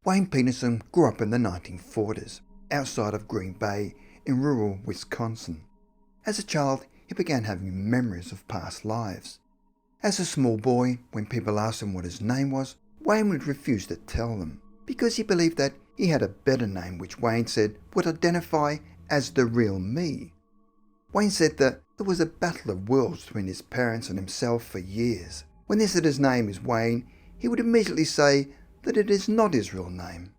Wayne Peterson grew up in the 1940s, outside of Green Bay in rural Wisconsin. As a child, he began having memories of past lives. As a small boy, when people asked him what his name was, Wayne would refuse to tell them, because he believed that he had a better name which Wayne said would identify as the real me. Wayne said that there was a battle of worlds between his parents and himself for years. When they said his name is Wayne, he would immediately say that it is not his real name.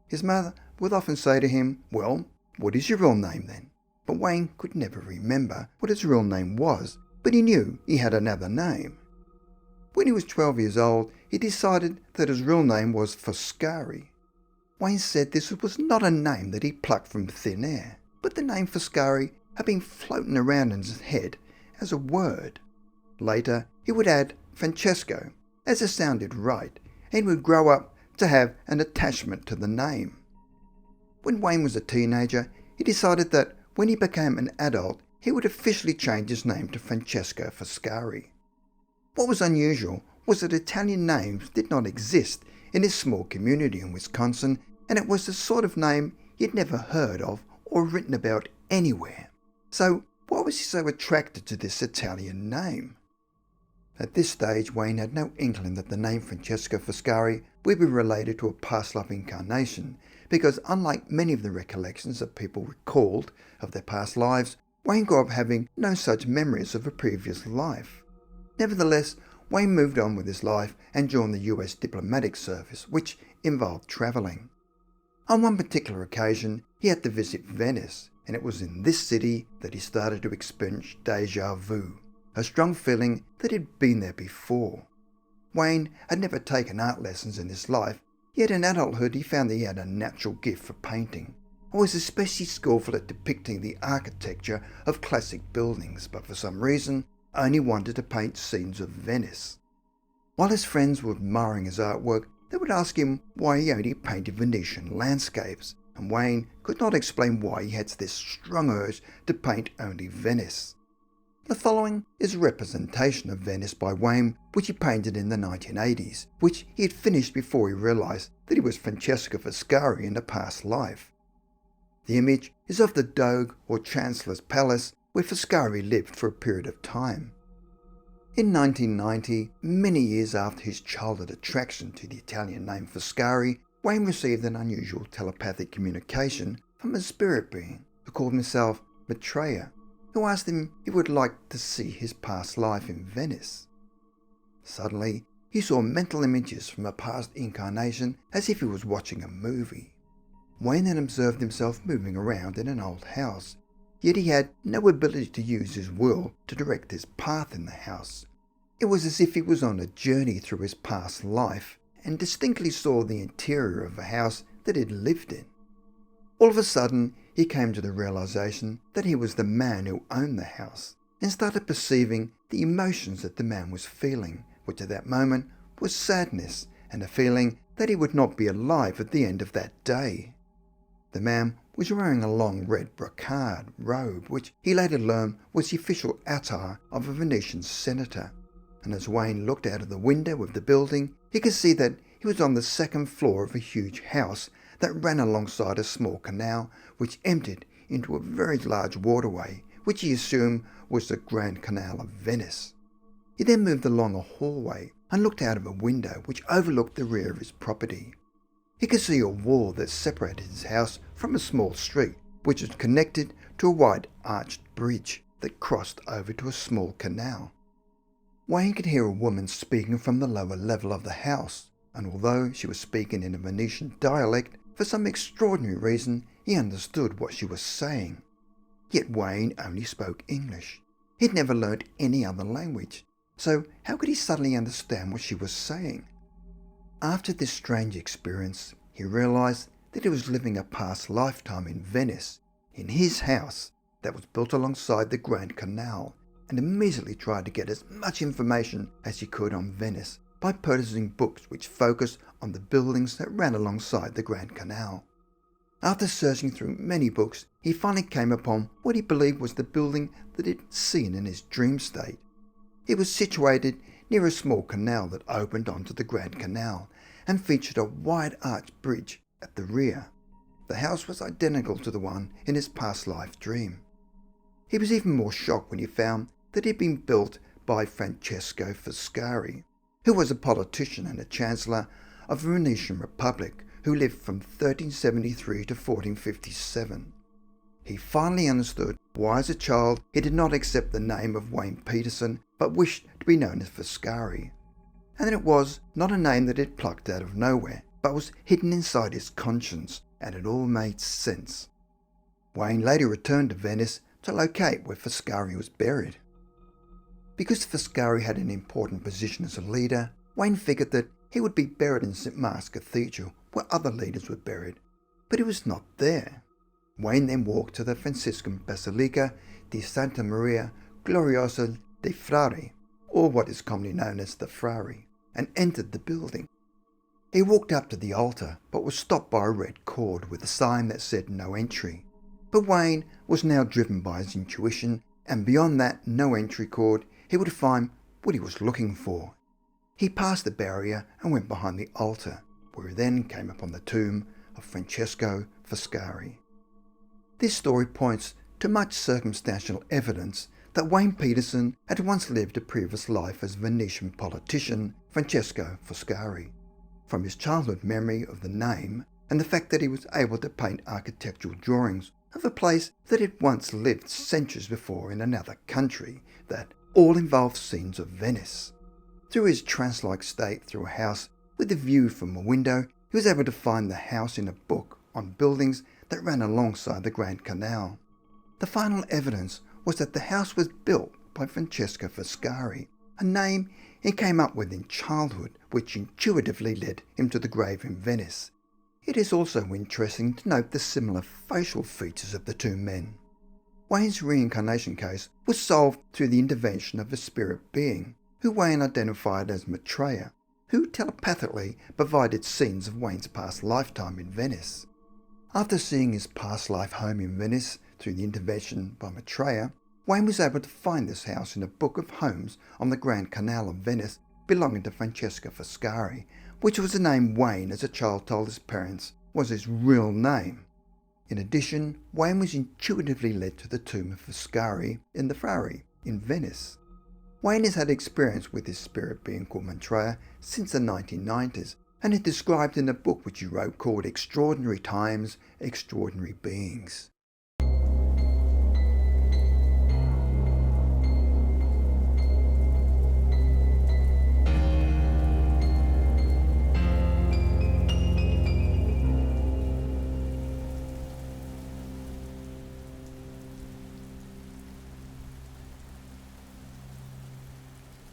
His mother would often say to him, "Well, what is your real name then?" But Wayne could never remember what his real name was, but he knew he had another name. When he was 12 years old, he decided that his real name was Foscari. Wayne said this was not a name that he plucked from thin air, but the name Foscari had been floating around in his head as a word. Later, he would add Francesco, as it sounded right, and would grow up to have an attachment to the name. When Wayne was a teenager, he decided that when he became an adult, he would officially change his name to Francesco Foscari. What was unusual was that Italian names did not exist in his small community in Wisconsin, and it was the sort of name he'd never heard of or written about anywhere. So why was he so attracted to this Italian name? At this stage, Wayne had no inkling that the name Francesco Foscari would be related to a past life incarnation, because unlike many of the recollections that people recalled of their past lives, Wayne grew up having no such memories of a previous life. Nevertheless, Wayne moved on with his life and joined the US diplomatic service, which involved travelling. On one particular occasion, he had to visit Venice, and it was in this city that he started to experience déjà vu, a strong feeling that he'd been there before. Wayne had never taken art lessons in his life, yet in adulthood he found that he had a natural gift for painting, and was especially skillful at depicting the architecture of classic buildings, but for some reason only wanted to paint scenes of Venice. While his friends were admiring his artwork, they would ask him why he only painted Venetian landscapes, and Wayne could not explain why he had this strong urge to paint only Venice. The following is a representation of Venice by Wayne, which he painted in the 1980s, which he had finished before he realised that he was Francesco Foscari in a past life. The image is of the Doge or Chancellor's Palace, where Foscari lived for a period of time. In 1990, many years after his childhood attraction to the Italian name Foscari, Wayne received an unusual telepathic communication from a spirit being who called himself Maitreya, who asked him if he would like to see his past life in Venice. Suddenly, he saw mental images from a past incarnation as if he was watching a movie. Wayne then observed himself moving around in an old house, yet he had no ability to use his will to direct his path in the house. It was as if he was on a journey through his past life and distinctly saw the interior of a house that he'd lived in. All of a sudden, he came to the realization that he was the man who owned the house, and started perceiving the emotions that the man was feeling, which at that moment was sadness and a feeling that he would not be alive at the end of that day. The man was wearing a long red brocade robe, which he later learned was the official attire of a Venetian senator, and as Wayne looked out of the window of the building, he could see that he was on the second floor of a huge house that ran alongside a small canal which emptied into a very large waterway, which he assumed was the Grand Canal of Venice. He then moved along a hallway and looked out of a window which overlooked the rear of his property. He could see a wall that separated his house from a small street, which was connected to a wide arched bridge that crossed over to a small canal. Wayne could hear a woman speaking from the lower level of the house, and although she was speaking in a Venetian dialect, for some extraordinary reason he understood what she was saying. Yet Wayne only spoke English. He'd never learnt any other language, so how could he suddenly understand what she was saying? After this strange experience, he realised that he was living a past lifetime in Venice, in his house that was built alongside the Grand Canal, and immediately tried to get as much information as he could on Venice by purchasing books which focused on the buildings that ran alongside the Grand Canal. After searching through many books, he finally came upon what he believed was the building that he'd seen in his dream state. It was situated near a small canal that opened onto the Grand Canal, and featured a wide arched bridge at the rear. The house was identical to the one in his past life dream. He was even more shocked when he found that it had been built by Francesco Foscari, who was a politician and a chancellor of the Venetian Republic who lived from 1373 to 1457. He finally understood why as a child he did not accept the name of Wayne Peterson but wished to be known as Foscari, and that it was not a name that he'd plucked out of nowhere but was hidden inside his conscience, and it all made sense. Wayne later returned to Venice to locate where Foscari was buried. Because Foscari had an important position as a leader, Wayne figured that he would be buried in St. Mark's Cathedral where other leaders were buried, but he was not there. Wayne then walked to the Franciscan Basilica di Santa Maria Gloriosa dei Frari, or what is commonly known as the Frari, and entered the building. He walked up to the altar but was stopped by a red cord with a sign that said no entry. But Wayne was now driven by his intuition, and beyond that no entry cord he would find what he was looking for. He passed the barrier and went behind the altar, where he then came upon the tomb of Francesco Foscari. This story points to much circumstantial evidence that Wayne Peterson had once lived a previous life as Venetian politician Francesco Foscari. From his childhood memory of the name and the fact that he was able to paint architectural drawings of a place that had once lived centuries before in another country, that all involved scenes of Venice. Through his trance-like state through a house with a view from a window, he was able to find the house in a book on buildings that ran alongside the Grand Canal. The final evidence was that the house was built by Francesco Foscari, a name he came up with in childhood which intuitively led him to the grave in Venice. It is also interesting to note the similar facial features of the two men. Wayne's reincarnation case was solved through the intervention of a spirit being, who Wayne identified as Maitreya, who telepathically provided scenes of Wayne's past lifetime in Venice. After seeing his past life home in Venice through the intervention by Maitreya, Wayne was able to find this house in a book of homes on the Grand Canal of Venice belonging to Francesco Foscari, which was the name Wayne as a child told his parents was his real name. In addition, Wayne was intuitively led to the tomb of Foscari in the Frari in Venice. Wayne has had experience with his spirit being called Maitreya since the 1990s, and is described in a book which he wrote called Extraordinary Times, Extraordinary Beings.